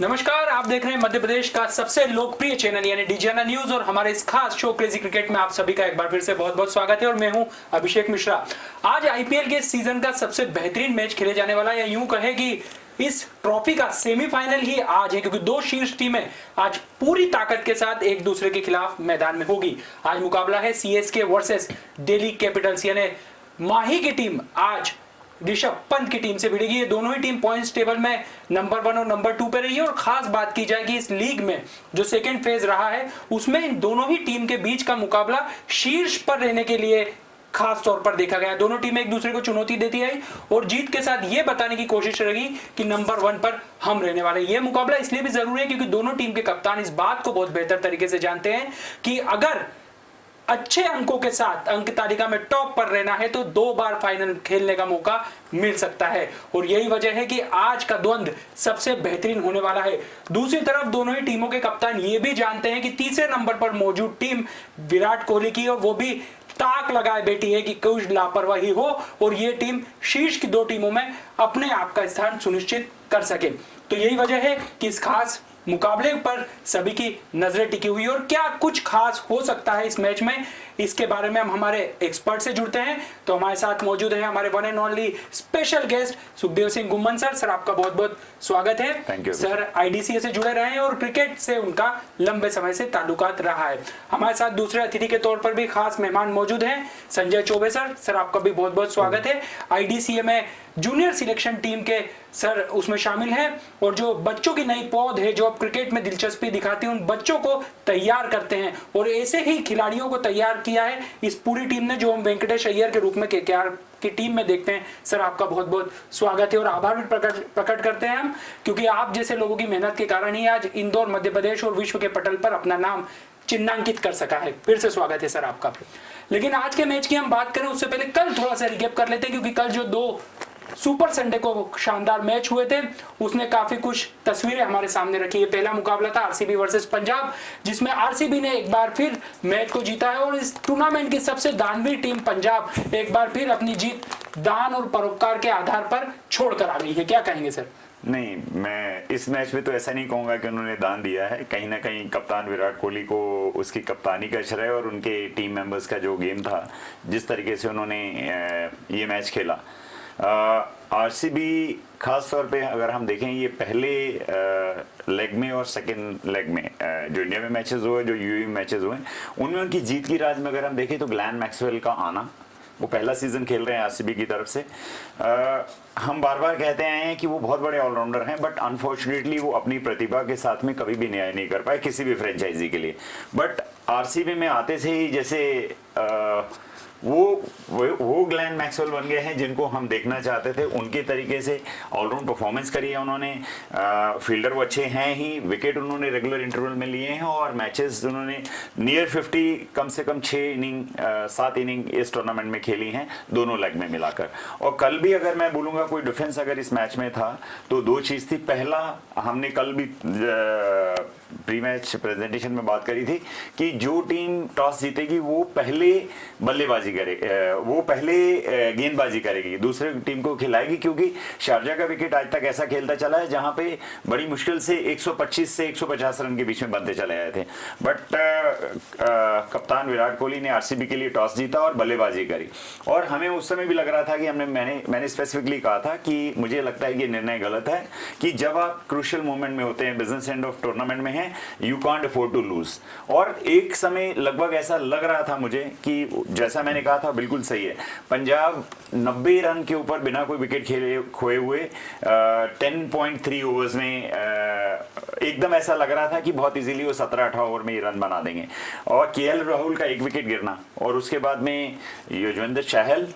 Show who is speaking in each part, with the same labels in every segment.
Speaker 1: नमस्कार, आप देख रहे हैं मध्य प्रदेश का सबसे लोकप्रिय चैनल यानी डीजीएनए न्यूज और हमारे इस खास शो क्रेजी क्रिकेट में आप सभी का एक बार फिर से बहुत बहुत स्वागत है और मैं हूं अभिषेक मिश्रा। आज आईपीएल के सीजन का सबसे बेहतरीन मैच खेले जाने वाला है, या यूं कहे कि इस ट्रॉफी का सेमीफाइनल ही आज है, क्योंकि दो शीर्ष टीमें आज पूरी ताकत के साथ एक दूसरे के खिलाफ मैदान में होगी। आज मुकाबला है सीएसके वर्सेस दिल्ली कैपिटल्स, यानी माही की टीम आज ऋषभ पंत की टीम से भिड़ेगी। ये दोनों ही टीम पॉइंट्स टेबल में नंबर 1 और नंबर 2 पे रही है। और खास बात की जाए कि इस लीग में जो सेकंड फेज रहा है उसमें इन दोनों ही टीम के बीच का मुकाबला शीर्ष पर रहने के लिए खास तौर पर देखा गया। दोनों टीमें एक दूसरे को चुनौती देती आई और जीत के साथ ये बताने की कोशिश रही कि नंबर 1 पर हम रहने वाले। ये मुकाबला इसलिए भी जरूरी है क्योंकि दोनों टीम के कप्तान इस बात को बहुत बेहतर तरीके से जानते हैं कि अगर अच्छे अंकों के साथ अंक तालिका में टॉप पर रहना है तो 2 बार फाइनल खेलने का मौका मिल सकता है। और यही वजह है कि आज का द्वंद्व सबसे बेहतरीन होने वाला है। दूसरी तरफ दोनों ही टीमों के कप्तान ये भी जानते हैं कि तीसरे नंबर पर मौजूद टीम विराट कोहली की, और वो भी ताक लगाए बैठी है कि कुछ लापरवाही हो और ये टीम शीर्ष की 2 टीमों में अपने आप का स्थान सुनिश्चित कर सके। तो यही वजह है कि इस खास मुकाबले पर सभी की नजरें टिकी हुई है। और क्या कुछ खास हो सकता है इस मैच में, इसके बारे में हम हमारे एक्सपर्ट से जुड़ते हैं। तो हमारे साथ मौजूद है हमारे one and only special guest Sukhdev Singh Gumman sir. Sir आपका बहुत बहुत स्वागत है।
Speaker 2: थैंक यू
Speaker 1: सर आईडीसीए से जुड़े रहे हैं और क्रिकेट से उनका लंबे समय से ताल्लुकात रहा है। हमारे साथ दूसरे अतिथि के तौर पर भी खास मेहमान मौजूद हैं संजय चौबे सर। सर आपका भी बहुत बहुत स्वागत है। आईडीसीए में जूनियर सिलेक्शन टीम के सर उसमें शामिल हैं और जो बच्चों की नई पौध है जो अब क्रिकेट में दिलचस्पी दिखाती है उन बच्चों को तैयार करते हैं और ऐसे ही खिलाड़ियों को तैयार किया है इस पूरी टीम ने, जो हम वेंकटेश अय्यर के रूप में केकेआर की टीम में देखते हैं। सर आपका बहुत बहुत स्वागत है और आभार भी प्रकट करते हैं हम, क्योंकि आप जैसे लोगों की मेहनत के कारण ही आज इंदौर मध्य प्रदेश और विश्व के पटल पर अपना नाम चिन्हांकित कर सका है। फिर से स्वागत है सर आपका। लेकिन आज के मैच की हम बात करें उससे पहले कल थोड़ा सा रिकैप कर लेते हैं, क्योंकि कल जो 2 सुपर संडे को शानदार मैच हुए थे उसने काफी कुछ तस्वीरें हमारे सामने रखी है। पहला मुकाबला था आरसीबी वर्सेस पंजाब, जिसमें आरसीबी ने एक बार फिर मैच को जीता है और इस टूर्नामेंट की सबसे दानवीर टीम पंजाब एक बार फिर अपनी जीत दान और परोपकार के आधार पर छोड़कर आ गई है। क्या कहेंगे सर?
Speaker 2: नहीं, मैं इस मैच में तो ऐसा नहीं कहूंगा कि उन्होंने दान दिया है। कहीं ना कहीं कप्तान विराट कोहली को उसकी कप्तानी का श्रेय और उनके टीम मेंबर्स का जो गेम था, जिस तरीके से उन्होंने ये मैच खेला। आरसीबी खास तौर पे अगर हम देखें ये पहले लेग में और सेकंड लेग में जो इंडिया में मैचेस हुए, जो यूएई मैचेस हुए, उनमें उनकी जीत की राज में अगर हम देखें तो ग्लेन मैक्सवेल का आना, वो पहला सीजन खेल रहे हैं आरसीबी की तरफ से। हम बार बार कहते आए हैं कि वो बहुत बड़े ऑलराउंडर हैं, बट अनफॉर्चुनेटली वो अपनी प्रतिभा के साथ में कभी भी न्याय नहीं कर पाए किसी भी फ्रेंचाइजी के लिए। बट आरसीबी में आते से ही जैसे वो ग्लेन मैक्सवेल बन गए हैं जिनको हम देखना चाहते थे। उनके तरीके से ऑलराउंड परफॉर्मेंस करी है उन्होंने। फील्डर वो अच्छे हैं ही, विकेट उन्होंने रेगुलर इंटरवल में लिए हैं और मैचेस उन्होंने नियर 50 कम से कम 7 इनिंग इस टूर्नामेंट में खेली हैं, दोनों लेग में मिलाकर। और कल भी अगर मैं बोलूँगा कोई डिफेंस अगर इस मैच में था तो 2 चीज़ थी। पहला, हमने कल भी प्री मैच प्रेजेंटेशन में बात करी थी कि जो टीम टॉस जीतेगी वो पहले बल्लेबाजी वो पहले गेंदबाजी करेगी, दूसरे टीम को खिलाएगी, क्योंकि शारजाह का विकेट आज तक ऐसा खेलता चला है जहां पे बड़ी मुश्किल से 125 से 150 रन के बीच में बनते चले आए थे। बट कप्तान विराट कोहली ने आरसीबी के लिए टॉस जीता और बल्लेबाजी करी। और हमें उस समय भी लग रहा था कि मैंने स्पेसिफिकली कहा था कि मुझे लगता है कि निर्णय गलत है कि जब आप क्रूशियल मोमेंट में होते हैं, बिजनेस एंड ऑफ टूर्नामेंट में हैं, you can't afford to lose. और एक समय लगभग ऐसा लग रहा था मुझे कि जैसा मैंने कहा था बिल्कुल सही है, पंजाब 90 रन के ऊपर बिना कोई विकेट खोए हुए 10.3 ओवर्स में एकदम ऐसा लग रहा था कि बहुत इजीली वो 17-18 ओवर में ये रन बना देंगे। और केएल राहुल का एक विकेट गिरना और उसके बाद में युजवेंद्र चहल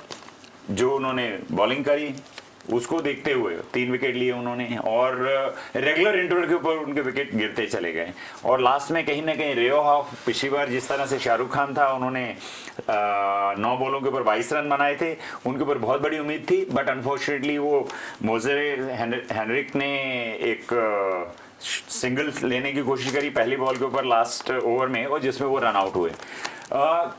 Speaker 2: जो उन्होंने बॉलिंग करी, उसको देखते हुए 3 विकेट लिए उन्होंने और रेगुलर इंटरवल के ऊपर उनके विकेट गिरते चले गए। और लास्ट में कहीं ना कहीं रेओ हाफ, पिछली बार जिस तरह से शाहरुख खान था, उन्होंने 9 बॉलों के ऊपर 22 रन बनाए थे, उनके ऊपर बहुत बड़ी उम्मीद थी। बट अनफॉर्चुनेटली वो मोजे हेनरिक ने एक सिंगल लेने की कोशिश करी पहली बॉल के ऊपर लास्ट ओवर में, और जिसमें वो रन आउट हुए।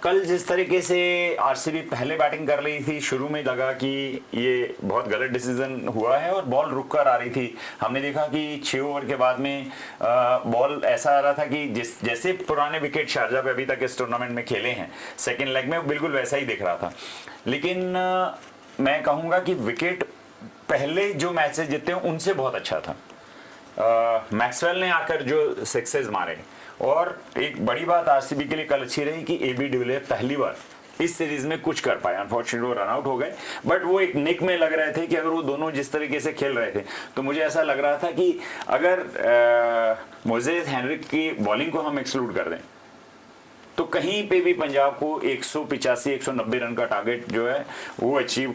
Speaker 2: कल जिस तरीके से आरसीबी पहले बैटिंग कर रही थी, शुरू में लगा कि ये बहुत गलत डिसीजन हुआ है और बॉल रुक कर आ रही थी। हमने देखा कि 6 ओवर के बाद में बॉल ऐसा आ रहा था कि जैसे पुराने विकेट शारजा पे अभी तक इस टूर्नामेंट में खेले हैं सेकेंड लेग में, बिल्कुल वैसा ही दिख रहा था। लेकिन मैं कहूँगा कि विकेट पहले जो मैचेस जीते हैं उनसे बहुत अच्छा था। मैक्सवेल ने आकर जो सिक्सेस मारे, और एक बड़ी बात आरसीबी के लिए कल अच्छी रही कि एबी डिविलियर पहली बार इस सीरीज में कुछ कर पाए। अनफॉर्चुनेटली वो रन आउट हो गए, बट वो एक निक में लग रहे थे कि अगर वो दोनों जिस तरीके से खेल रहे थे तो मुझे ऐसा लग रहा था कि अगर मोजेस हेनरिक की बॉलिंग को हम एक्सक्लूड कर दें तो कहीं पे भी पंजाब को 185-190 रन का टारगेट जो है वो अचीव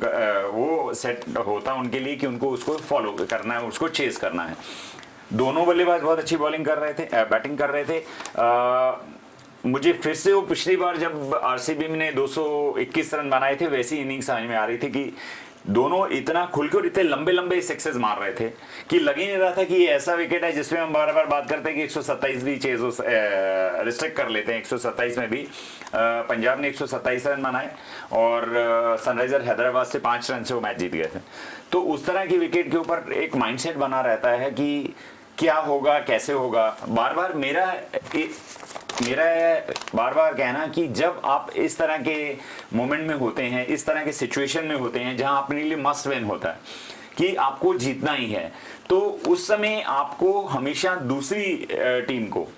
Speaker 2: वो सेट होता उनके लिए कि उनको उसको फॉलो करना है, उसको चेस करना है। दोनों बल्लेबाज बहुत अच्छी बॉलिंग कर रहे थे, बैटिंग कर रहे थे। मुझे फिर से वो पिछली बार जब आरसीबी ने 221 रन बनाए थे वैसी इनिंग समझ में आ रही थी कि दोनों इतना खुल के और इतने लंबे लंबे सिक्सेस मार रहे थे कि लग ही नहीं रहा था कि ये ऐसा विकेट है जिसमें हम बार बार बात करते हैं कि 127 भी चेज रिस्ट्रिक्ट कर लेते हैं। 127 में भी पंजाब ने 127 रन बनाए और सनराइजर हैदराबाद से 5 रन से वो मैच जीत गए थे। तो उस तरह की विकेट के ऊपर एक माइंडसेट बना रहता है कि क्या होगा, कैसे होगा। बार बार मेरा बार बार कहना कि जब आप इस तरह के मोमेंट में होते हैं, इस तरह के सिचुएशन में होते हैं जहां अपने लिए मस्ट विन होता है कि आपको जीतना ही है, तो उस समय आपको हमेशा दूसरी टीम को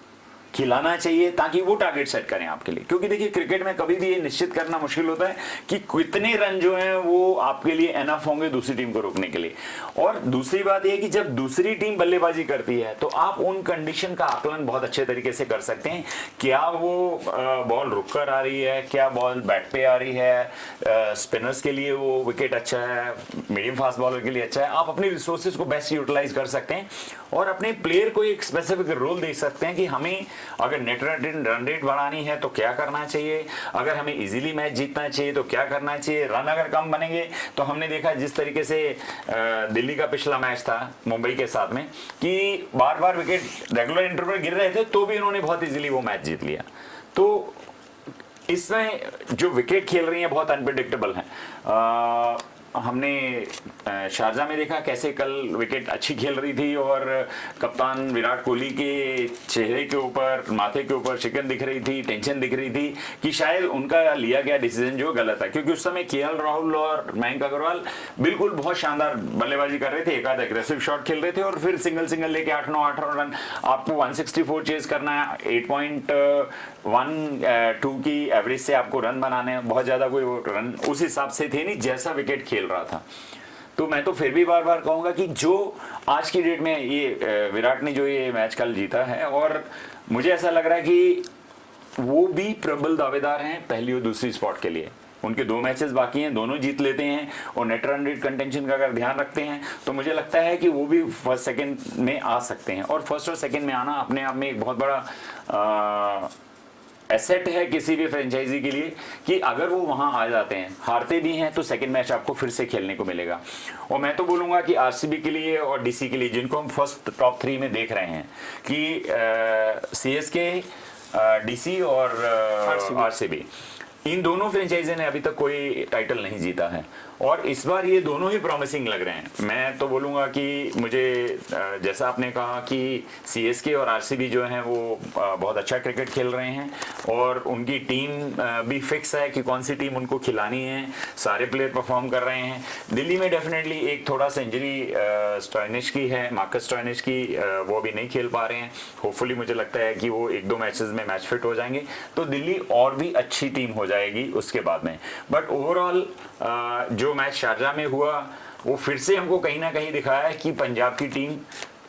Speaker 2: खिलाना चाहिए ताकि वो टारगेट सेट करें आपके लिए। क्योंकि देखिए क्रिकेट में कभी भी ये निश्चित करना मुश्किल होता है कि कितने रन जो हैं वो आपके लिए एनफ होंगे दूसरी टीम को रोकने के लिए। और दूसरी बात ये कि जब दूसरी टीम बल्लेबाजी करती है तो आप उन कंडीशन का आकलन बहुत अच्छे तरीके से कर सकते हैं। क्या वो बॉल रुक कर आ रही है, क्या बॉल बैट पे आ रही है, स्पिनर्स के लिए वो विकेट अच्छा है, मीडियम फास्ट बॉलर के लिए अच्छा है। आप अपनी रिसोर्सेज को बेस्ट यूटिलाइज कर सकते हैं और अपने प्लेयर को एक स्पेसिफिक रोल दे सकते हैं कि हमें अगर नेट रन रेट बढ़ानी है तो क्या करना चाहिए, अगर हमें इजीली मैच जीतना चाहिए तो क्या करना चाहिए। रन अगर कम बनेंगे तो हमने देखा जिस तरीके से दिल्ली का पिछला मैच था मुंबई के साथ में कि बार बार विकेट रेगुलर इंटरवल गिर रहे थे तो भी इन्होंने बहुत इजीली वो मैच जीत लिया। तो इसमें जो विकेट खेल रही है बहुत अनप्रिडिक्टेबल है। हमने शारजा में देखा कैसे कल विकेट अच्छी खेल रही थी और कप्तान विराट कोहली के चेहरे के ऊपर, माथे के ऊपर शिकन दिख रही थी, टेंशन दिख रही थी कि शायद उनका लिया गया डिसीजन जो गलत है। क्योंकि उस समय केएल राहुल और मयंक अग्रवाल बिल्कुल बहुत शानदार बल्लेबाजी कर रहे थे, एक आध एग्रेसिव शॉट खेल रहे थे और फिर सिंगल लेके 8-9 रन आपको 164 चेज करना है, 8.12 की एवरेज से आपको रन बनाने हैं। बहुत ज्यादा कोई रन उस हिसाब से थे नहीं जैसा विकेट खेल रहा था। तो मैं तो फिर भी बार बार कहूंगा कि जो आज की डेट में ये विराट ने जो ये मैच कल जीता है, और मुझे ऐसा लग रहा है कि वो भी प्रबल दावेदार हैं पहली और दूसरी स्पॉट के लिए। उनके 2 मैचेस बाकी हैं, दोनों जीत लेते हैं और नेट रन रेट कंटेंशन का अगर ध्यान रखते हैं तो मुझे लगता है कि वो भी फर्स्ट सेकंड में आ सकते हैं। और फर्स्ट और सेकंड में आना अपने आप में एक बहुत बड़ा एसेट है किसी भी फ्रेंचाइजी के लिए कि अगर वो वहां आ जाते हैं, हारते भी हैं तो सेकंड मैच आपको फिर से खेलने को मिलेगा। और मैं तो बोलूंगा कि आरसीबी के लिए और डीसी के लिए, जिनको हम फर्स्ट टॉप 3 में देख रहे हैं कि सीएसके, डीसी और आरसीबी, इन दोनों फ्रेंचाइजी ने अभी तक कोई टाइटल नहीं जीता है और इस बार ये दोनों ही प्रॉमिसिंग लग रहे हैं। मैं तो बोलूँगा कि मुझे जैसा आपने कहा कि सीएसके और आरसीबी जो हैं वो बहुत अच्छा क्रिकेट खेल रहे हैं और उनकी टीम भी फिक्स है कि कौन सी टीम उनको खिलानी है, सारे प्लेयर परफॉर्म कर रहे हैं। दिल्ली में डेफिनेटली एक थोड़ा सा इंजरी स्टॉइनिश की है, मार्कस स्टॉइनिश की, वो अभी नहीं खेल पा रहे हैं। होपफुली मुझे लगता है कि वो 1-2 मैचेस में मैच फिट हो जाएंगे तो दिल्ली और भी अच्छी टीम हो जाएगी उसके बाद में। बट ओवरऑल जो मैच शारजा में हुआ वो फिर से हमको कहीं ना कहीं दिखाया है कि पंजाब की टीम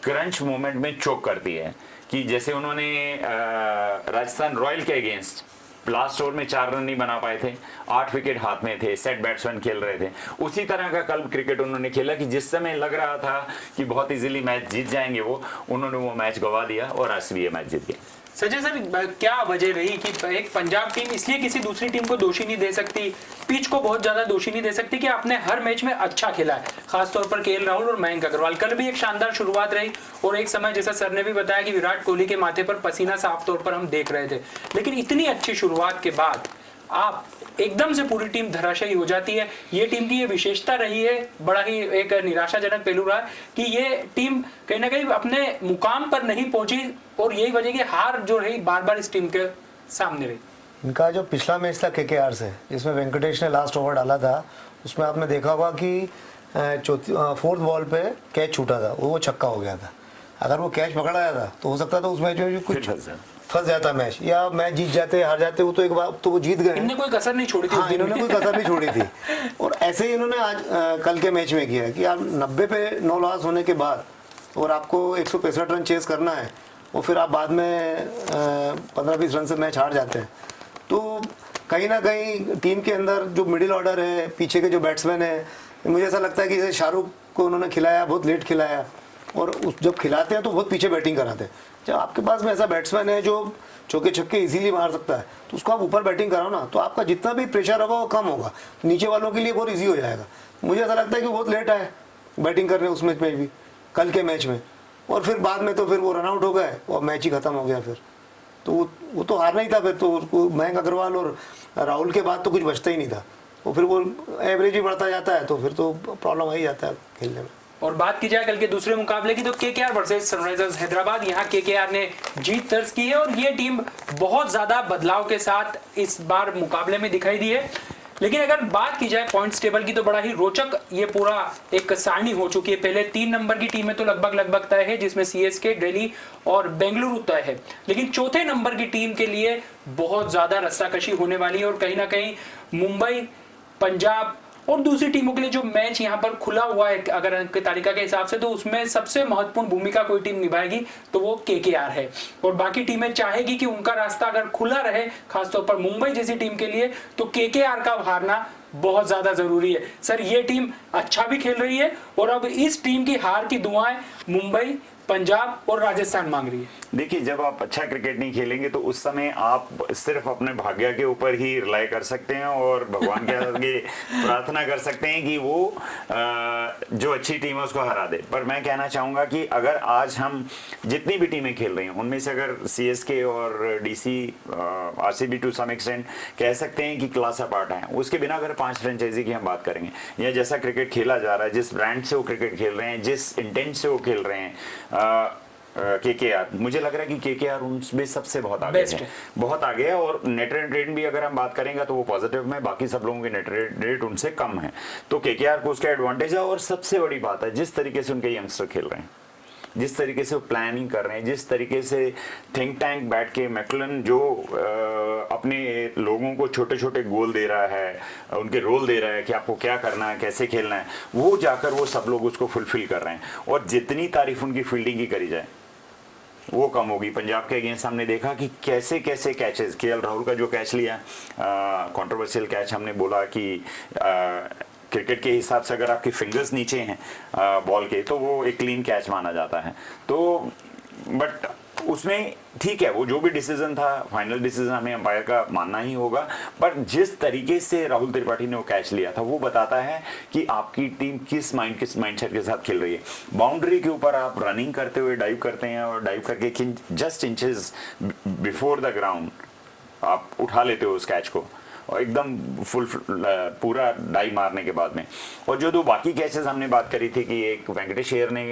Speaker 2: क्रंच मोमेंट में चोक करती है। कि जैसे उन्होंने राजस्थान रॉयल के अगेंस्ट लास्ट ओवर में 4 रन नहीं बना पाए थे, 8 विकेट हाथ में थे, सेट बैट्समैन खेल रहे थे, उसी तरह का कल क्रिकेट उन्होंने खेला कि जिस समय लग रहा था कि बहुत इजीली मैच जीत जाएंगे वो, उन्होंने वो मैच गवा दिया और आरसीबी ये मैच जीत गया।
Speaker 1: संजय सर, क्या वजह रही कि एक पंजाब टीम इसलिए किसी दूसरी टीम को दोषी नहीं दे सकती, पिच को बहुत ज्यादा दोषी नहीं दे सकती कि आपने हर मैच में अच्छा खेला है, खासतौर पर केएल राहुल और मयंक अग्रवाल। कल भी एक शानदार शुरुआत रही और एक समय जैसा सर ने भी बताया कि विराट कोहली के माथे पर पसीना साफ तौर पर हम देख रहे थे, लेकिन इतनी अच्छी शुरुआत के बाद आप एकदम से पूरी टीम धराशायी हो जाती है। ये टीम की ये विशेषता रही है, बड़ा ही एक निराशाजनक पहलू रहा कि ये टीम कहीं ना कहीं अपने मुकाम पर नहीं पहुंची और यही वजह की हार जो रही बार बार इस टीम के सामने रही।
Speaker 3: इनका जो पिछला मैच था केकेआर से, जिसमें वेंकटेश ने लास्ट ओवर डाला था, उसमें आपने देखा होगा कि फोर्थ बॉल पे कैच छूटा था, वो छक्का हो गया था। अगर वो कैच पकड़ा जाता तो हो सकता था उस मैच में भी कुछ फंस जाता मैच, या मैच जीत जाते हार जाते, वो तो एक बार तो वो जीत गए।
Speaker 1: इन्होंने कोई कसर नहीं छोड़ी थी।
Speaker 3: हाँ, इन्होंने कोई कसर नहीं छोड़ी थी। और ऐसे ही इन्होंने आज कल के मैच में किया है कि आप 90 पे 9 लॉस होने के बाद और आपको 165 रन चेस करना है और फिर आप बाद में 15-20 रन से मैच हार जाते हैं, तो कहीं ना कहीं टीम के अंदर जो मिडिल ऑर्डर है, पीछे के जो बैट्समैन है, मुझे ऐसा लगता है कि जैसे शाहरुख को उन्होंने खिलाया, बहुत लेट खिलाया, और जब खिलाते हैं तो बहुत पीछे बैटिंग कराते हैं। जब आपके पास में ऐसा बैट्समैन है जो चौके छक्के इजीली मार सकता है, तो उसको आप ऊपर बैटिंग कराओ ना, तो आपका जितना भी प्रेशर होगा वो कम होगा, नीचे वालों के लिए बहुत ईजी हो जाएगा। मुझे ऐसा लगता है कि बहुत लेट आए बैटिंग करने उस मैच में भी, कल के मैच में, और फिर बाद में तो फिर वो रन आउट हो गए और मैच ही खत्म हो गया। फिर तो वो तो हारना ही था। फिर तो उसको मयंक अग्रवाल और राहुल के बाद तो कुछ बचता ही नहीं था, वो फिर वो एवरेज ही बढ़ता जाता है, तो फिर तो प्रॉब्लम आ ही जाता है खेलने में।
Speaker 1: और बात की जाए कल के दूसरे मुकाबले की, तो केकेआर वर्सेस सनराइजर्स हैदराबाद, यहाँ केकेआर ने जीत दर्ज की है और ये टीम बहुत ज्यादा बदलाव के साथ इस बार मुकाबले में दिखाई दी है। लेकिन अगर बात की जाए पॉइंट्स टेबल की, तो बड़ा ही रोचक ये पूरा एक सारणी हो चुकी है। पहले 3 नंबर की टीमें तो लगभग तय है, जिसमें सीएसके, दिल्ली और बेंगलुरु तय है, लेकिन चौथे नंबर की टीम के लिए बहुत ज्यादा रस्साकशी होने वाली है और कहीं ना कहीं मुंबई, पंजाब और दूसरी टीमों के लिए जो मैच यहाँ पर खुला हुआ है अगर अंक तालिका के हिसाब से, तो उसमें सबसे महत्वपूर्ण भूमिका कोई टीम निभाएगी तो वो केकेआर है। और बाकी टीमें चाहेगी कि उनका रास्ता अगर खुला रहे, खासतौर पर मुंबई जैसी टीम के लिए, तो केकेआर का हारना बहुत ज्यादा जरूरी है। सर, ये टीम अच्छा भी खेल रही है और अब इस टीम की हार की दुआएं मुंबई, पंजाब और राजस्थान मांग रही है।
Speaker 2: देखिए, जब आप अच्छा क्रिकेट नहीं खेलेंगे तो उस समय आप सिर्फ अपने भाग्य के ऊपर ही रिलाई कर सकते हैं और भगवान के आगे प्रार्थना कर सकते हैं कि वो जो अच्छी टीम है उसको हरा दे। पर मैं कहना चाहूंगा कि अगर आज हम जितनी भी टीमें खेल रही हैं उनमें से अगर सीएसके और DC, RCB to some extent कह सकते हैं कि क्लास अपार्ट है, उसके बिना अगर 5 फ्रेंचाइजी की हम बात करेंगे, या जैसा क्रिकेट खेला जा रहा है, जिस ब्रांड से वो क्रिकेट खेल रहे हैं, जिस इंटेंट से वो खेल रहे हैं, केकेआर, मुझे लग रहा है कि केकेआर उनमें सबसे बहुत आगे है, बहुत आगे है। और नेट रन रेट भी अगर हम बात करेंगे तो वो पॉजिटिव में, बाकी सब लोगों के नेट रेट उनसे कम है, तो केकेआर को उसका एडवांटेज है। और सबसे बड़ी बात है, जिस तरीके से उनके यंगस्टर खेल रहे हैं, जिस तरीके से वो प्लानिंग कर रहे हैं, जिस तरीके से थिंक टैंक बैठ के मैकलन जो अपने लोगों को छोटे छोटे गोल दे रहा है, उनके रोल दे रहा है कि आपको क्या करना है, कैसे खेलना है, वो जाकर वो सब लोग उसको फुलफिल कर रहे हैं। और जितनी तारीफ उनकी फील्डिंग की करी जाए वो कम होगी। पंजाब के अगेंस्ट हमने देखा कि कैसे कैसे कैचेस, केएल राहुल का जो कैच लिया, कंट्रोवर्शियल कैच, हमने बोला कि क्रिकेट के हिसाब से अगर आपकी फिंगर्स नीचे हैं बॉल के तो वो एक क्लीन कैच माना जाता है। तो बट उसमें ठीक है, वो जो भी डिसीजन था, फाइनल डिसीजन हमें अंपायर का मानना ही होगा, पर जिस तरीके से राहुल त्रिपाठी ने वो कैच लिया था वो बताता है कि आपकी टीम किस माइंडसेट के साथ खेल रही है। बाउंड्री के ऊपर आप रनिंग करते हुए डाइव करते हैं और डाइव करके just inches before the ground आप उठा लेते हो उस कैच को, और एकदम फुल पूरा डाई मारने के बाद में। और जो 2 बाकी कैचेस हमने बात करी थी कि एक वेंकटेश अय्यर ने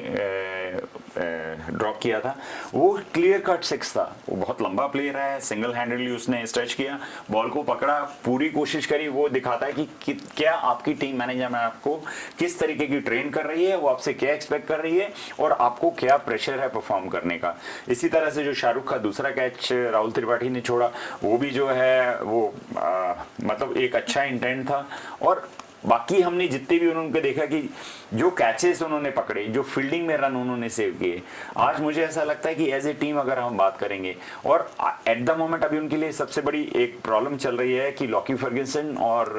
Speaker 2: ड्रॉप किया था, वो क्लियर कट 6 था। वो बहुत लंबा प्लेयर है, सिंगल हैंडेडली उसने स्ट्रेच किया, बॉल को पकड़ा, पूरी कोशिश करी। वो दिखाता है कि क्या आपकी टीम मैनेजर में आपको किस तरीके की ट्रेन कर रही है, वो आपसे क्या एक्सपेक्ट कर रही है और आपको क्या प्रेशर है परफॉर्म करने का। इसी तरह से जो शाहरुख का दूसरा कैच राहुल त्रिपाठी ने छोड़ा, वो भी जो है वो मतलब एक अच्छा इंटेंट था। और बाकी हमने जितने भी उनके देखा कि जो कैचेस उन्होंने पकड़े, जो फील्डिंग में रन उन्होंने सेव किए, आज मुझे ऐसा लगता है कि एज ए टीम अगर हम बात करेंगे, और एट द मोमेंट अभी उनके लिए सबसे बड़ी एक प्रॉब्लम चल रही है कि लॉकी फर्ग्यूसन और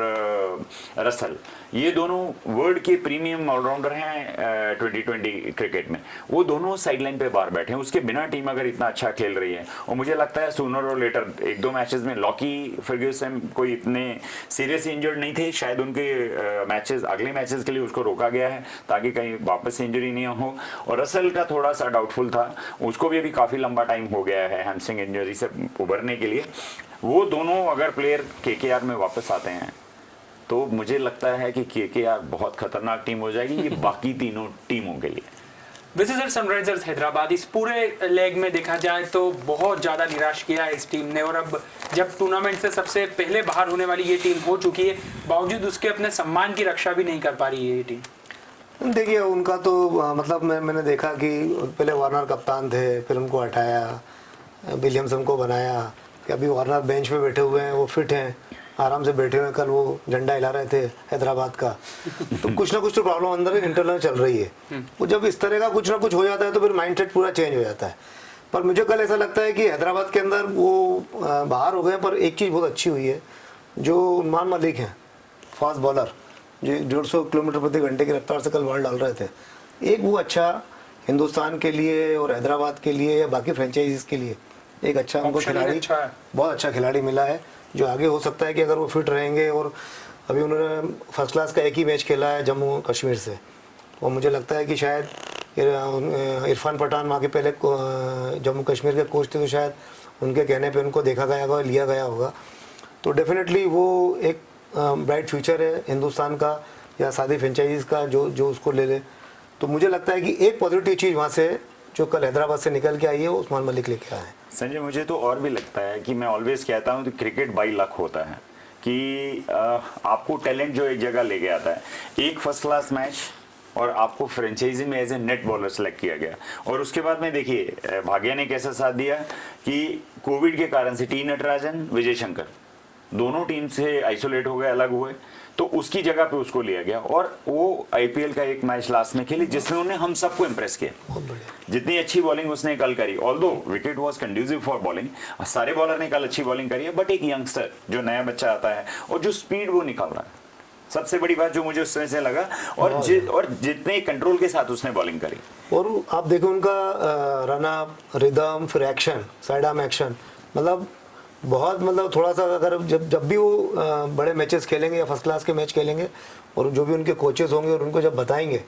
Speaker 2: रसल, ये दोनों वर्ल्ड के प्रीमियम ऑलराउंडर हैं 2020 क्रिकेट में, वो दोनों साइडलाइन पे बाहर बैठे हैं। उसके बिना टीम अगर इतना अच्छा खेल रही है, और मुझे लगता है सूनर और लेटर एक दो मैचेस में लॉकी फर्ग्यूसन कोई इतने सीरियस इंजर्ड नहीं थे, शायद उनके मैचेस अगले मैचेस के लिए उसको रोका गया है ताकि कहीं वापस इंजरी नहीं हो। और रसल का थोड़ा सा डाउटफुल था, उसको भी अभी काफी लंबा टाइम हो गया है हैमस्ट्रिंग इंजरी से उभरने के लिए। वो दोनों अगर प्लेयर केकेआर में वापस आते हैं तो मुझे लगता है कि केकेआर बहुत खतरनाक टीम हो जाएगी ये बाकी तीनों टीमों के लिए।
Speaker 1: विजिटर सनराइजर्स हैदराबाद इस पूरे लेग में देखा जाए तो बहुत ज़्यादा निराश किया है इस टीम ने, और अब जब टूर्नामेंट से सबसे पहले बाहर होने वाली ये टीम हो चुकी है, बावजूद उसके अपने सम्मान की रक्षा भी नहीं कर पा रही है ये टीम।
Speaker 3: देखिए उनका तो मतलब मैंने देखा कि पहले वार्नर कप्तान थे, फिर उनको हटाया, विलियमसन को बनाया, कि अभी वार्नर बेंच पे बैठे हुए हैं, वो फिट हैं, आराम से बैठे हुए। कल वो झंडा हिला रहे थे हैदराबाद का। तो कुछ ना कुछ तो प्रॉब्लम अंदर इंटरनल चल रही है। वो जब इस तरह का कुछ ना कुछ हो जाता है तो फिर माइंडसेट पूरा चेंज हो जाता है। पर मुझे कल ऐसा लगता है कि हैदराबाद के अंदर वो बाहर हो गए, पर एक चीज़ बहुत अच्छी हुई है, जो उस्मान मलिक हैं फास्ट बॉलर, जो 150 किलोमीटर प्रति घंटे की रफ्तार से कल बॉल डाल रहे थे, एक वो अच्छा हिंदुस्तान के लिए और हैदराबाद के लिए या बाकी फ्रेंचाइजीज के लिए एक अच्छा उनको खिलाड़ी, बहुत अच्छा खिलाड़ी मिला है, जो आगे हो सकता है कि अगर वो फिट रहेंगे। और अभी उन्होंने फर्स्ट क्लास का एक ही मैच खेला है जम्मू कश्मीर से, और मुझे लगता है कि शायद इरफान पठान वहाँ के पहले जम्मू कश्मीर के कोच थे, तो शायद उनके कहने पे उनको देखा गया होगा, लिया गया होगा। तो डेफिनेटली वो एक ब्राइट फ्यूचर है हिंदुस्तान का या सादी फ्रेंचाइजीज का जो उसको ले ले। तो मुझे लगता है कि एक पॉजिटिव चीज़ वहाँ से जो कल हैदराबाद से निकल के आई है वो उस्मान मलिक लेके आए हैं।
Speaker 2: संजय, मुझे तो और भी लगता है कि मैं ऑलवेज कहता हूँ कि क्रिकेट बाई लक होता है, कि आपको टैलेंट जो एक जगह लेके आता है, एक फर्स्ट क्लास मैच और आपको फ्रेंचाइजी में as a net bowler select किया गया, और उसके बाद में देखिए भाग्य ने कैसा साथ दिया कि कोविड के कारण से टी नटराजन, विजय शंकर दोनों टीम से आइसोलेट हो गए, अलग हुए, तो उसकी जगह पे उसको लिया गया, और वो आईपीएल का एक मैच लास्ट में खेली जिसमें उन्हें हम सबको इंप्रेस किया। जितनी अच्छी बॉलिंग उसने कल करी, although wicket was conducive for bowling, सारे बॉलर ने कल अच्छी बॉलिंग करी है, बट एक यंगस्टर जो नया बच्चा आता है और जो स्पीड वो निकाल रहा है, सबसे बड़ी बात जो मुझे उसमें से लगा, और जितने कंट्रोल के साथ उसने बॉलिंग करी।
Speaker 3: और आप देखो उनका रन अप, रिदम, फिर एक्शन, साइड आर्म एक्शन, मतलब बहुत, मतलब थोड़ा सा अगर जब भी वो बड़े मैचेस खेलेंगे या फर्स्ट क्लास के मैच खेलेंगे, और जो भी उनके कोचेस होंगे और उनको जब बताएंगे,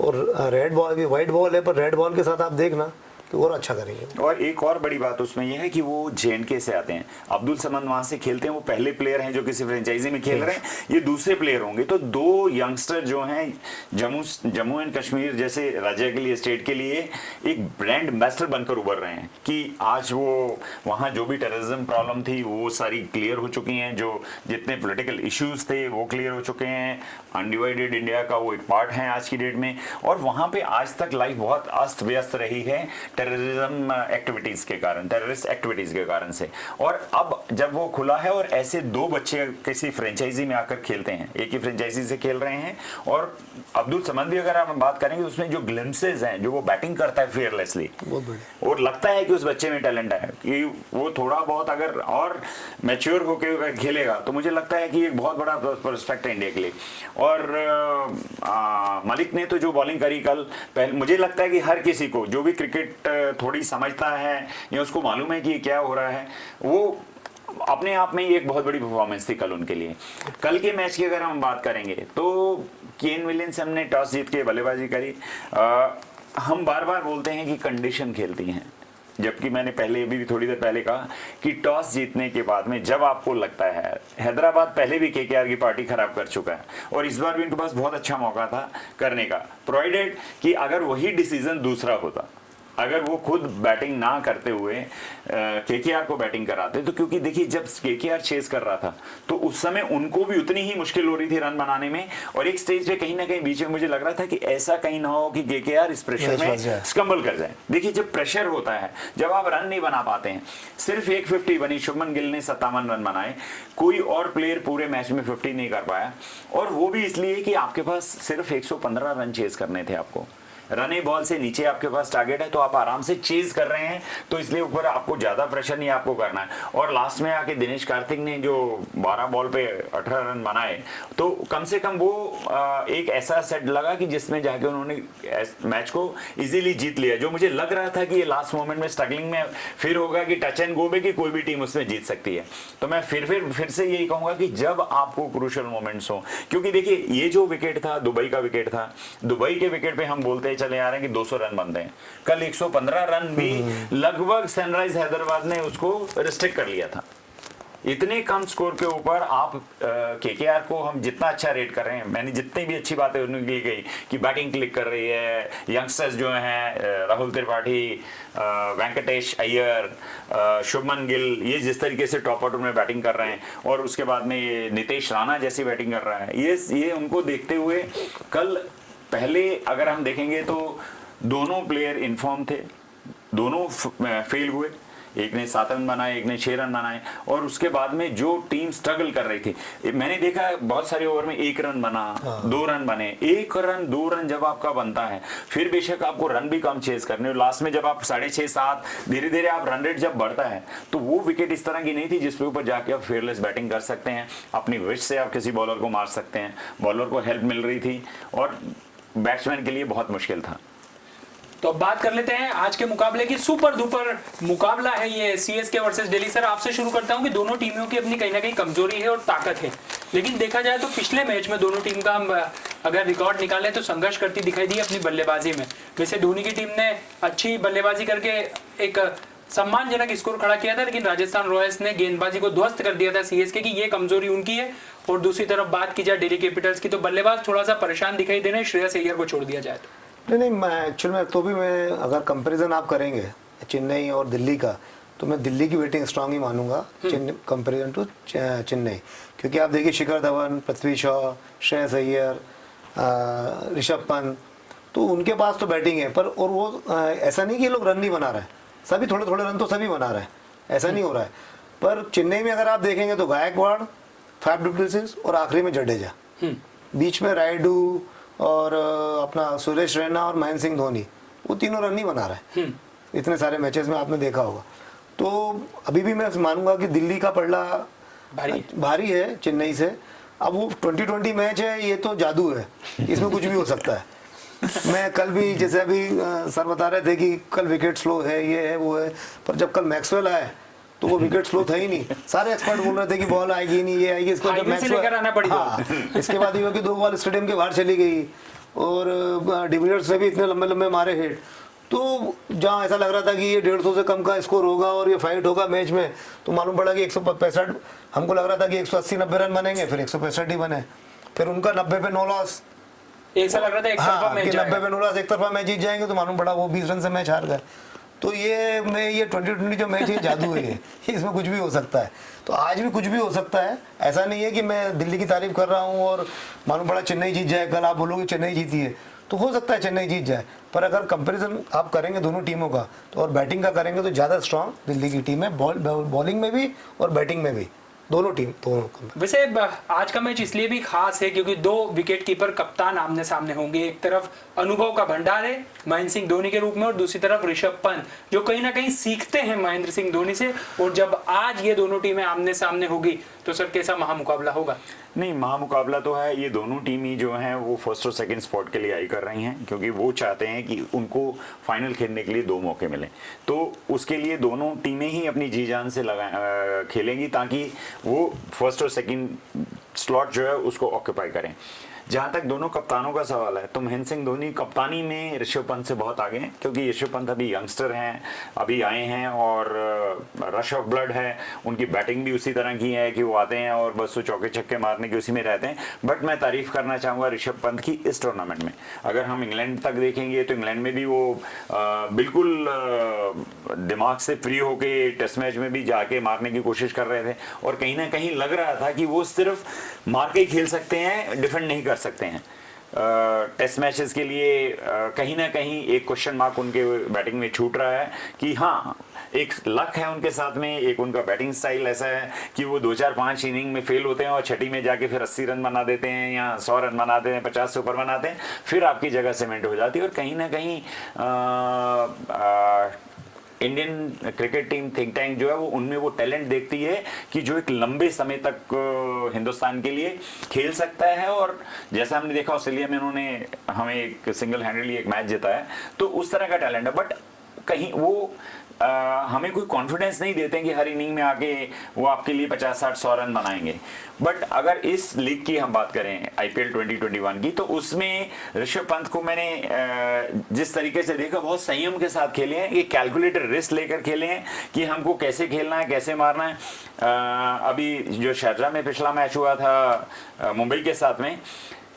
Speaker 3: और रेड बॉल भी, वाइट बॉल है पर रेड बॉल के साथ आप देखना तो और अच्छा करेंगे।
Speaker 2: और एक और बड़ी बात उसमें यह है कि वो जेएनके से आते हैं, अब्दुल समद वहां से खेलते हैं, वो पहले प्लेयर हैं जो किसी फ्रेंचाइजी में खेल रहे हैं, ये दूसरे प्लेयर होंगे। तो दो यंगस्टर जो हैं जम्मू एंड कश्मीर जैसे राज्य के लिए, स्टेट के लिए एक ब्रांड एम्बेसडर बनकर उभर रहे हैं, कि आज वो वहाँ जो भी टेररिज्म प्रॉब्लम थी वो सारी क्लियर हो चुकी हैं, जो जितने पॉलिटिकल इश्यूज थे वो क्लियर हो चुके हैं, अनडिवाइडेड इंडिया का वो एक पार्ट है आज की डेट में। और वहाँ पे आज तक लाइफ बहुत अस्त व्यस्त रही है टेररिज्म एक्टिविटीज के कारण, टेररिस्ट एक्टिविटीज के कारण से, और अब जब वो खुला है और ऐसे दो बच्चे किसी फ्रेंचाइजी में आकर खेलते हैं, एक ही फ्रेंचाइजी से खेल रहे हैं, और अब्दुल समद भी अगर आप बात करेंगे उसमें जो ग्लिम्सेस हैं, जो वो बैटिंग करता है फेयरलेसली, और लगता है कि उस बच्चे में टैलेंट है, कि वो थोड़ा बहुत अगर और मैच्योर होकर खेलेगा तो मुझे लगता है कि एक बहुत बड़ा प्रोस्पेक्ट है इंडिया के लिए। और मलिक ने तो जो बॉलिंग करी कल, मुझे लगता है कि हर किसी को जो भी क्रिकेट थोड़ी समझता है या उसको मालूम है कि क्या हो रहा है, वो अपने आप में ही एक बहुत बड़ी परफॉर्मेंस थी कल उनके लिए। कल के मैच की अगर हम बात करेंगे तो केन विलियमसन ने टॉस जीत के बल्लेबाजी करी। हम बार बार बोलते हैं कि कंडीशन खेलती हैं, जबकि मैंने पहले भी थोड़ी देर पहले कहा कि टॉस जीतने के बाद में जब आपको लगता है, हैदराबाद पहले भी केकेआर की पार्टी खराब कर चुका है और इस बार भी उनके पास बहुत अच्छा मौका था करने का, प्रोवाइडेड कि अगर वही डिसीजन दूसरा होता अगर वो खुद बैटिंग ना करते हुए केकेआर को बैटिंग कराते, तो क्योंकि देखिए जब केकेआर चेस कर रहा था तो उस समय उनको भी उतनी ही मुश्किल हो रही थी रन बनाने में, और एक स्टेज पे कहीं ना कहीं बीच में मुझे लग रहा था कि ऐसा कहीं ना हो कि केकेआर इस प्रेशर में स्कम्बल कर जाए। देखिए जब प्रेशर होता है, जब आप रन नहीं बना पाते हैं, सिर्फ 150 बनी, शुभमन गिल ने 57 रन बनाए, कोई और प्लेयर पूरे मैच में 50 नहीं कर पाया, और वो भी इसलिए कि आपके पास सिर्फ 115 रन चेज करने थे। आपको रने बॉल से नीचे आपके पास टारगेट है, तो आप आराम से चेज कर रहे हैं, तो इसलिए ऊपर आपको ज्यादा प्रेशर नहीं आपको करना है। और लास्ट में आके दिनेश कार्तिक ने जो 12 बॉल पे 18 रन बनाए, तो कम से कम वो एक ऐसा सेट लगा कि जिसमें जाके उन्होंने मैच को इजीली जीत लिया, जो मुझे लग रहा था कि ये लास्ट मोमेंट में स्ट्रगलिंग में फिर होगा कि टच एंड गो में कि कोई भी टीम उसमें जीत सकती है। तो मैं फिर से यही कहूंगा कि जब आपको क्रूशियल मोमेंट्स हो, क्योंकि देखिए ये जो विकेट था दुबई का विकेट था, दुबई के विकेट पे हम बोलते चले आ रहे हैं कि 200 रन बनते हैं, कल 115 रन भी लगभग सनराइज हैदराबाद ने उसको रिस्ट्रिक्ट कर लिया था। इतने कम स्कोर के ऊपर आप केकेआर को हम जितना अच्छा रेट कर रहे हैं, मैंने जितनी भी अच्छी बातें उनकी गई कि बैटिंग क्लिक कर रही है, यंगस्टर्स जो हैं राहुल त्रिपाठी, वेंकटेश अय्यर, शुभमन गिल, ये जिस तरीके से टॉप ऑर्डर में बैटिंग कर रहे हैं, और उसके बाद में ये नितेश राणा जैसी बैटिंग कर रहा है, ये उनको देखते हुए कल पहले अगर हम देखेंगे तो दोनों प्लेयर इनफॉर्म थे, दोनों फेल हुए, एक ने 7 रन बनाए, एक ने 6 रन बनाए, और उसके बाद में जो टीम स्ट्रगल कर रही थी, मैंने देखा बहुत सारे ओवर में 1 रन बना, 2 रन बने। 1 रन 2 रन जब आपका बनता है, फिर बेशक आपको रन भी कम चेज करने हो, लास्ट में जब आप 6.5 7 धीरे धीरे आप रन रेट जब बढ़ता है, तो वो विकेट इस तरह की नहीं थी जिसके ऊपर जाके आप फेयरलेस बैटिंग कर सकते हैं, अपनी विश से आप किसी बॉलर को मार सकते हैं। बॉलर को हेल्प मिल रही थी और बैट्समैन के लिए बहुत मुश्किल था।
Speaker 1: तो अब बात कर लेते हैं आज के मुकाबले की। सुपर डुपर मुकाबला है ये सीएसके वर्सेस दिल्ली। सर आपसे शुरू करता हूं कि दोनों टीमों की अपनी कहीं ना कहीं कमजोरी है और ताकत है, लेकिन देखा जाए तो पिछले मैच में दोनों टीम का हम अगर रिकॉर्ड निकालें तो संघर्ष करती दिखाई दी अपनी बल्लेबाजी में। वैसे धोनी की टीम ने अच्छी बल्लेबाजी करके एक सम्मानजनक स्कोर खड़ा किया था, लेकिन राजस्थान रॉयल्स ने गेंदबाजी को ध्वस्त कर दिया था सीएसके की, ये कमजोरी उनकी है। और दूसरी तरफ बात की जाए दिल्ली कैपिटल्स की, तो बल्लेबाज थोड़ा सा परेशान दिखाई दे रहे हैं, श्रेयस अय्यर को छोड़ दिया जाए तो।
Speaker 3: नहीं, मैं एक्चुअल में तो भी मैं अगर कंपैरिजन आप करेंगे चेन्नई और दिल्ली का, तो मैं दिल्ली की बैटिंग स्ट्रांग ही मानूंगा कंपैरिजन टू चेन्नई, क्योंकि आप देखिए शिखर धवन, पृथ्वी शॉ, श्रेयस अय्यर, ऋषभ पंत, तो उनके पास तो बैटिंग है, पर और वो ऐसा नहीं कि ये लोग रन नहीं बना रहे हैं, सभी थोड़े थोड़े रन तो सभी बना रहे हैं, ऐसा नहीं हो रहा है। पर चेन्नई में अगर आप देखेंगे तो गायकवाड़, फैफ डु प्लेसिस और आखिरी में जडेजा, बीच में रायडू और अपना सुरेश रैना और महेंद्र सिंह धोनी, वो तीनों रन नहीं बना रहे इतने सारे मैचेस में, आपने देखा होगा। तो अभी भी मैं मानूंगा कि दिल्ली का पलड़ा भारी है चेन्नई से। अब वो 2020 मैच है, ये तो जादू है, इसमें कुछ भी हो सकता है। मैं कल भी जैसे अभी सर बता रहे थे कि कल विकेट स्लो है, ये है वो है, पर जब कल मैक्सवेल आए तो वो विकेट स्लो था ही नहीं। सारे एक्सपर्ट बोल रहे थे कि बॉल आएगी नहीं, ये आएगी, इसको जब मैक्सवेल आना पड़ी, इसके बाद ये कि 2 बॉल स्टेडियम के बाहर चली गई, और डिविलियर्स ने भी इतने लंबे लंबे मारे हिट, तो जहाँ ऐसा लग रहा था कि ये 150 से कम का स्कोर होगा और ये फाइट होगा मैच में, तो मालूम पड़ा कि 165, हमको लग रहा था कि 180-90 रन बनेंगे, फिर 165 ही बने, फिर उनका 90 पे 9 लॉस,
Speaker 1: ऐसा लग रहा था एक तरफा मैच,
Speaker 3: 90 पे 9 लॉस, एक तरफा मैच जीत जाएंगे, तो मालूम पड़ा वो 20 रन से मैच हार गए। तो ये 2020 जो मैच है जादू है, ये इसमें कुछ भी हो सकता है। तो आज भी कुछ भी हो सकता है, ऐसा नहीं है कि मैं दिल्ली की तारीफ कर रहा हूँ और मालूम पड़ा चेन्नई जीत जाए, कल आप बोलोगे चेन्नई जीती है, तो हो सकता है चेन्नई जीत जाए, पर अगर कंपैरिजन आप करेंगे दोनों टीमों का तो और बैटिंग का करेंगे तो ज़्यादा स्ट्रांग दिल्ली की टीम है, बॉलिंग में भी और बैटिंग में भी, दोनों टीम दोनों।
Speaker 1: वैसे आज का मैच इसलिए भी खास है क्योंकि 2 विकेट कीपर कप्तान आमने सामने होंगे। एक तरफ अनुभव का भंडार है महेंद्र सिंह धोनी के रूप में, और दूसरी तरफ ऋषभ पंत जो कहीं ना कहीं सीखते हैं महेंद्र सिंह धोनी से। और जब आज ये दोनों टीमें आमने सामने होगी तो सर कैसा महामुकाबला होगा?
Speaker 2: नहीं, महामुकाबला तो है, ये दोनों टीम ही जो हैं वो फर्स्ट और सेकंड स्पॉट के लिए आई कर रही हैं, क्योंकि वो चाहते हैं कि उनको फाइनल खेलने के लिए 2 मौके मिले, तो उसके लिए दोनों टीमें ही अपनी जी जान से खेलेंगी ताकि वो फर्स्ट और सेकंड स्लॉट जो है उसको ऑक्यूपाई करें। जहां तक दोनों कप्तानों का सवाल है तो महेंद्र सिंह धोनी कप्तानी में ऋषभ पंत से बहुत आगे हैं, क्योंकि ऋषभ पंत अभी यंगस्टर हैं, अभी आए हैं और रश ऑफ ब्लड है, उनकी बैटिंग भी उसी तरह की है कि वो आते हैं और बस वो चौके छक्के मारने की उसी में रहते हैं। बट मैं तारीफ करना चाहूंगा ऋषभ पंत की इस टूर्नामेंट में। अगर हम इंग्लैंड तक देखेंगे तो इंग्लैंड में भी वो बिल्कुल दिमाग से फ्री होके टेस्ट मैच में भी जाके मारने की कोशिश कर रहे थे, और कहीं ना कहीं लग रहा था कि वो सिर्फ मार के ही खेल सकते हैं, डिफेंड नहीं कर सकते हैं। टेस्ट मैचेस के लिए कहीं ना कहीं एक क्वेश्चन मार्क उनके बैटिंग में छूट रहा है कि हाँ, एक लक है उनके साथ में, एक उनका बैटिंग स्टाइल ऐसा है कि वो 2-4-5 इनिंग में फेल होते हैं और छठी में जाके फिर 80 रन बना देते हैं या 100 रन बनाते हैं, 50 से ऊपर बनाते हैं, फिर आपकी जगह सीमेंट हो जाती है। और कहीं ना कहीं Indian cricket team think tank जो है वो उनमें वो टैलेंट देखती है कि जो एक लंबे समय तक हिंदुस्तान के लिए खेल सकता है। और जैसा हमने देखा ऑस्ट्रेलिया में उन्होंने हमें एक सिंगल हैंडली एक मैच जिताया, तो उस तरह का टैलेंट है। बट कहीं वो हमें कोई कॉन्फिडेंस नहीं देते हैं कि हर इनिंग में आके वो आपके लिए 50-60-100 रन बनाएंगे। बट अगर इस लीग की हम बात करें IPL 2021 की, तो उसमें ऋषभ पंत को मैंने जिस तरीके से देखा, बहुत संयम के साथ खेले हैं, ये कैलकुलेटेड रिस्क लेकर खेले हैं कि हमको कैसे खेलना है, कैसे मारना है। अभी जो शारजाह में पिछला मैच हुआ था मुंबई के साथ में,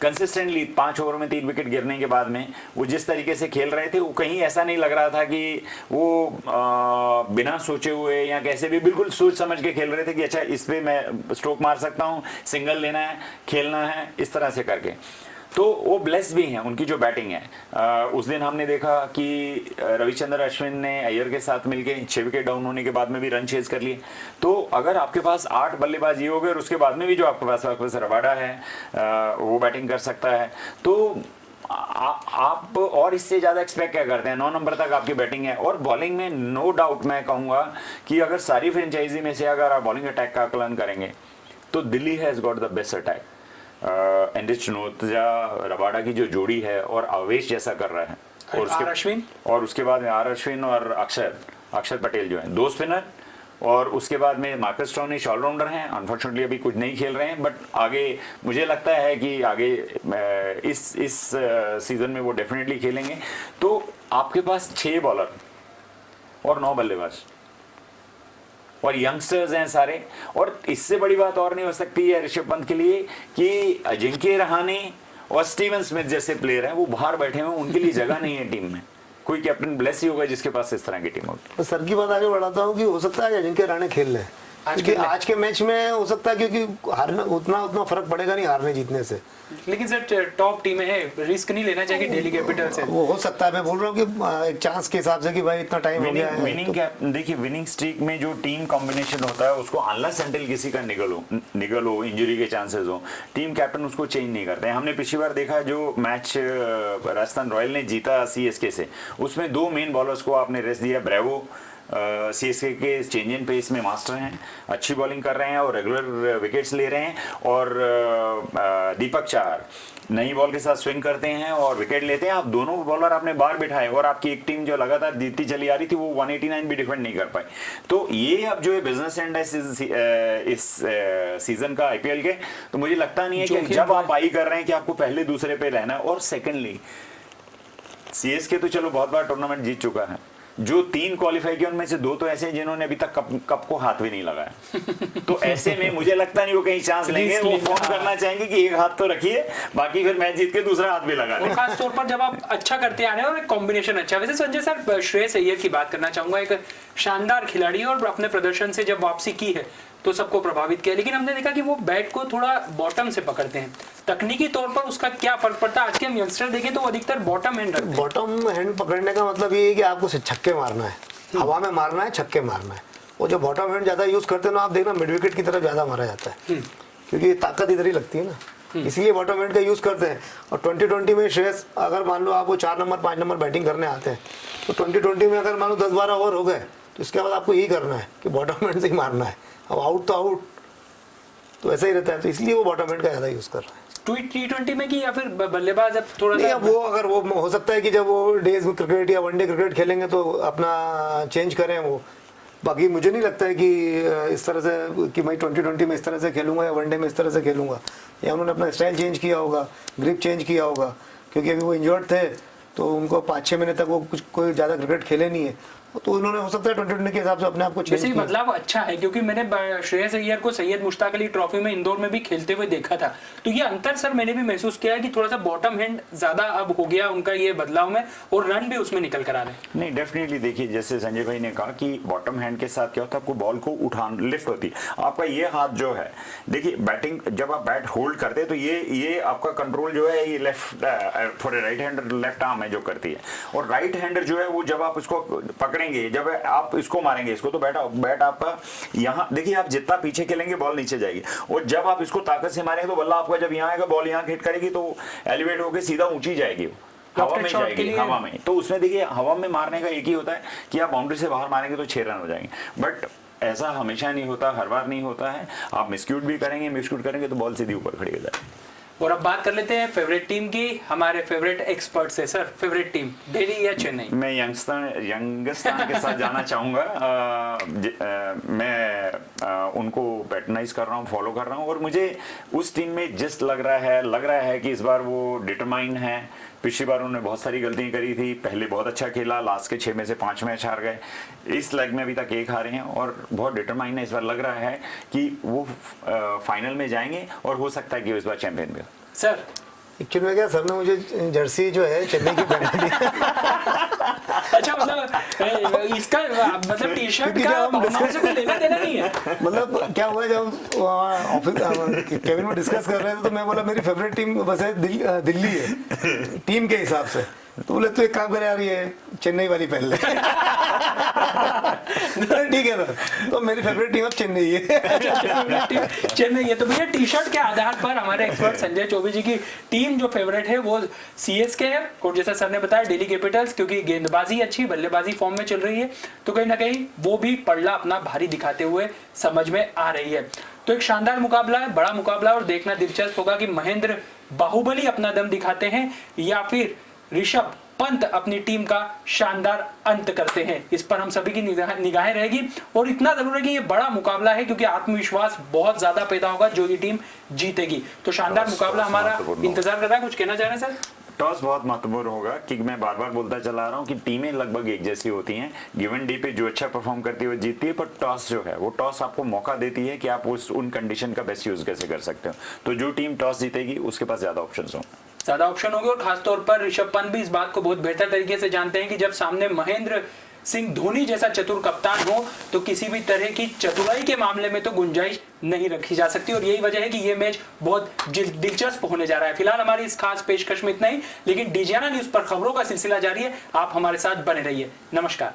Speaker 2: कंसिस्टेंटली 5 ओवर में 3 विकेट गिरने के बाद में वो जिस तरीके से खेल रहे थे, वो कहीं ऐसा नहीं लग रहा था कि वो बिना सोचे हुए या कैसे भी, बिल्कुल सोच समझ के खेल रहे थे कि अच्छा इस पे मैं स्ट्रोक मार सकता हूँ, सिंगल लेना है, खेलना है, इस तरह से करके। तो वो ब्लेस भी हैं, उनकी जो बैटिंग है। उस दिन हमने देखा कि रविचंद्र अश्विन ने अय्यर के साथ मिलके 6 विकेट डाउन होने के बाद में भी रन चेज कर लिए। तो अगर आपके पास 8 बल्लेबाज ये हो गए और उसके बाद में भी जो आपके पास रबाडा है वो बैटिंग कर सकता है, तो आप और इससे ज्यादा एक्सपेक्ट क्या करते हैं? 9 नंबर तक आपकी बैटिंग है। और बॉलिंग में नो डाउट मैं कहूंगा कि अगर सारी फ्रेंचाइजी में से अगर आप बॉलिंग अटैक का आकलन करेंगे तो Delhi has got the best attack. Anrich Nortje Rabada की जो जोड़ी है और आवेश जैसा कर रहा है, और उसके
Speaker 1: अश्विन,
Speaker 2: और उसके बाद में आर अश्विन और अक्षर पटेल जो है 2 स्पिनर, और उसके बाद में मार्कस स्टोनिश ऑलराउंडर हैं। अनफॉर्चुनेटली अभी कुछ नहीं खेल रहे हैं, बट आगे मुझे लगता है कि आगे इस सीजन में वो डेफिनेटली खेलेंगे। तो आपके पास 6 बॉलर और 9 बल्लेबाज और यंगस्टर्स हैं सारे, और इससे बड़ी बात और नहीं हो सकती है ऋषभ पंत के लिए कि अजिंक्य रहाणे और स्टीवन स्मिथ जैसे प्लेयर हैं, वो बाहर बैठे हुए, उनके लिए जगह नहीं है टीम में। कोई कैप्टन ब्लेस ही होगा जिसके पास इस तरह की टीम होगी।
Speaker 3: तो सर की बात आगे बढ़ाता हूँ कि हो सकता है अजिंक्य रहाणे खेल ले क्योंकि आज के मैच में हो सकता है, क्योंकि हारना उतना फर्क पड़ेगा नहीं हारने जीतने से।
Speaker 1: लेकिन सर टॉप टीम है, रिस्क नहीं लेना चाहिए दिल्ली कैपिटल से।
Speaker 3: वो हो सकता है, मैं बोल रहा हूँ कि एक चांस के हिसाब से कि भाई इतना टाइम हो गया है।
Speaker 2: देखिए विनिंग स्ट्रीक में जो टीम कॉम्बिनेशन होता है उसको अनलेस अनटिल किसी का निगल हो, इंजरी के चांसेस हो, टीम कैप्टन उसको चेंज नहीं करते हैं। हमने पिछली बार देखा जो मैच राजस्थान रॉयल ने जीता CSK से, उसमें 2 मेन बॉलर्स को आपने रेस्ट दिया। ब्रेवो CSK के चेंज इन पेस में मास्टर हैं, अच्छी बॉलिंग कर रहे हैं और रेगुलर विकेट्स ले रहे हैं, और दीपक चाहर नई बॉल के साथ स्विंग करते हैं और विकेट लेते हैं। आप दोनों बॉलर आपने बाहर बिठाए और आपकी एक टीम जो लगातार जीतती चली आ रही थी वो 189 भी डिफेंड नहीं कर पाई। तो ये अब जो है बिजनेस एंड है इस सीजन का IPL के, तो मुझे लगता नहीं है कि जब आप आई कर रहे हैं कि आपको पहले दूसरे पे रहना है। और सेकेंडली CSK तो चलो बहुत बार टूर्नामेंट जीत चुका है, जो 3 क्वालिफाई किए उनमें से 2 तो ऐसे हैं जिन्होंने अभी तक कप को हाथ भी नहीं लगाया। तो ऐसे में मुझे लगता नहीं वो कहीं चांस लेंगे, वो फोन करना चाहेंगे कि एक हाथ तो रखिए, बाकी फिर मैच जीत के दूसरा हाथ भी लगा लें।
Speaker 1: खास तौर पर जब आप अच्छा करते आ रहे हैं और एक कॉम्बिनेशन अच्छा। वैसे संजय सर, श्रेयस अय्यर की बात करना चाहूंगा, एक शानदार खिलाड़ी और अपने प्रदर्शन से जब वापसी की है तो सबको प्रभावित किया, लेकिन हमने देखा कि वो बैट को थोड़ा बॉटम से पकड़ते हैं। तकनीकी तौर पर उसका क्या फर्क पड़ता है? आज के हम यंगस्टर देखें तो वो अधिकतर बॉटम हैंड रखते हैं।
Speaker 3: बॉटम हैंड पकड़ने का मतलब ये है कि आपको छक्के मारना है, हवा में मारना है, छक्के मारना है। वो जो बॉटम हैंड ज्यादा यूज करते हैं ना, आप देखना मिड विकेट की तरफ ज्यादा मारा जाता है, क्योंकि ताकत इधर ही लगती है ना, इसलिए बॉटम हैंड का यूज करते हैं। और 2020 में श्रेयस, अगर मान लो आपको 4 नंबर 5 नंबर बैटिंग करने आते हैं, तो 2020 में अगर मान लो 10-12 ओवर हो गए, तो इसके बाद आपको यही करना है कि बॉटम हैंड से ही मारना है। अब आउट तो आउट, तो ऐसा ही रहता है, तो इसलिए वो बॉटम हैंड का ज्यादा यूज कर रहा है।
Speaker 1: T20 में कि या फिर बल्लेबाज अब थोड़ा
Speaker 3: सा वो, अगर वो हो सकता है कि जब वो डेज क्रिकेट या वनडे क्रिकेट खेलेंगे तो अपना चेंज करें वो, बाकी मुझे नहीं लगता है कि इस तरह से कि मैं 2020 में इस तरह से खेलूंगा या वनडे में इस तरह से खेलूंगा, या उन्होंने अपना स्टाइल चेंज किया होगा, ग्रिप चेंज किया होगा, क्योंकि अभी वो इंजर्ड थे तो उनको 5-6 महीने तक वो कुछ कोई ज़्यादा क्रिकेट खेले नहीं है, तो उन्होंने हो सकता है 2020 के हिसाब से अपने आप को चेंज
Speaker 1: वैसे
Speaker 3: किया।
Speaker 1: बदलाव अच्छा है, क्योंकि मैंने श्रेयस अय्यर को सैयद मुश्ताक अली ट्रॉफी में इंदौर में भी खेलते हुए देखा था, तो ये अंतर सर मैंने भी महसूस किया है कि थोड़ा सा बॉटम हैंड ज्यादा अब हो गया उनका ये बदलाव में, और रन भी उसमें निकल कर आ रहे हैं।
Speaker 2: नहीं, डेफिनेटली देखिए, जैसे संजय भाई ने कहा कि बॉटम हैंड के साथ क्या होता है, आपको बॉल को उठान लिफ्ट होती है, आपका ये हाथ जो है, देखिए बैटिंग जब आप बैट होल्ड करते हैं तो ये आपका कंट्रोल जो है ये left for right hander left arm है जो करती है, और राइट हैंडर जो है वो जब आप उसको पकड़ेंगे, जब आप इसको मारेंगे इसको, तो बैट आपका यहाँ देखिए, आप जितना पीछे खेलेंगे बॉल नीचे जाएगी, और जब आप इसको ताकत से मारेंगे तो बल्ला आपका जब यहाँ आएगा बॉल यहाँ हिट करेगी तो एलिवेट होकर सीधा ऊंची जाएगी, हवा में जाएगी, हवा में। तो उसमें देखिए हवा में मारने का एक ही होता है कि आप बाउंड्री से बाहर मारेंगे तो 6 रन हो जाएंगे, बट ऐसा हमेशा नहीं होता, हर बार नहीं होता है, आप मिसक्यूट भी करेंगे, मिसक्यूट करेंगे तो बॉल सीधी ऊपर खड़ी हो जाएगी।
Speaker 1: और अब बात कर लेते हैं फेवरेट टीम की, हमारे फेवरेट एक्सपर्ट से। सर फेवरेट टीम दिल्ली या चेन्नई?
Speaker 2: मैं यंगस्तान के साथ जाना चाहूँगा। मैं उनको पैटर्नाइज कर रहा हूँ, फॉलो कर रहा हूँ, और मुझे उस टीम में जस्ट लग रहा है कि इस बार वो डिटरमाइन है। पिछली बार उन्होंने बहुत सारी गलतियां करी थी, पहले बहुत अच्छा खेला, लास्ट के 6 में से 5 मैच हार गए, इस लेग में अभी तक 1 हारे हैं, और बहुत डिटरमाइन है। इस बार लग रहा है कि वो फाइनल में जाएंगे, और हो सकता है कि वो इस बार चैंपियन भी हो।
Speaker 1: सर
Speaker 3: एक्चुअली में क्या, सर ने मुझे जर्सी जो है चेन्नई की पहना दी।
Speaker 1: अच्छा, मतलब इसका मतलब टी शर्ट
Speaker 3: क्योंकि
Speaker 1: का
Speaker 3: जब हम
Speaker 1: भावनाओं से कोई लेना देना नहीं है।
Speaker 3: मतलब क्या हुआ, जब ऑफिस केबिन में डिस्कस कर रहे थे तो मैं बोला मेरी फेवरेट टीम वैसे दिल्ली है टीम के हिसाब से, तो बोले तो एक काम करे यार ये चेन्नई वाली पहन ले। ठीक है सर, तो मेरी फेवरेट टीम अब चेन्नई है।
Speaker 1: चेन्नई है, तो भैया टी शर्ट के आधार पर हमारे एक्सपर्ट संजय चौबे जी की टीम जो फेवरेट है वो सीएसके है, और जैसा सर ने बताया दिल्ली कैपिटल्स, क्योंकि गेंदबाजी अच्छी, बल्लेबाजी फॉर्म में चल रही है, तो कहीं ना कहीं वो भी पड़ला अपना भारी दिखाते हुए समझ में आ रही है। तो एक शानदार मुकाबला है, बड़ा मुकाबला, और देखना दिलचस्प होगा कि महेंद्र बाहुबली अपना दम दिखाते हैं या फिर ऋषभ पंत अपनी टीम का शानदार अंत करते हैं। इस पर हम सभी की निगाहें रहेगी, और इतना जरूर है कि ये बड़ा मुकाबला है, क्योंकि आत्मविश्वास बहुत ज्यादा पैदा होगा जो ये टीम जीतेगी। तो शानदार मुकाबला हमारा इंतजार कर रहा है। कुछ कहना चाह रहे हैं सर?
Speaker 2: टॉस बहुत महत्वपूर्ण होगा, क्योंकि मैं बार बार बोलता चला रहा हूँ कि टीमें लगभग एक जैसी होती हैं, गिवन डे पे जो अच्छा परफॉर्म करती है वो जीतती है, पर टॉस जो है वो टॉस आपको मौका देती है कि आप उन कंडीशन का बेस्ट यूज कैसे कर सकते हो। तो जो टीम टॉस जीतेगी उसके पास ज्यादा ऑप्शन होंगे,
Speaker 1: ज्यादा ऑप्शन होंगे, और खासतौर पर ऋषभ पंत भी इस बात को बहुत बेहतर तरीके से जानते हैं कि जब सामने महेंद्र सिंह धोनी जैसा चतुर कप्तान हो तो किसी भी तरह की चतुराई के मामले में तो गुंजाइश नहीं रखी जा सकती, और यही वजह है कि ये मैच बहुत दिलचस्प होने जा रहा है। फिलहाल हमारी इस खास पेशकश में इतना ही, लेकिन डिजियाना न्यूज पर खबरों का सिलसिला जारी है। आप हमारे साथ बने रहिए। नमस्कार।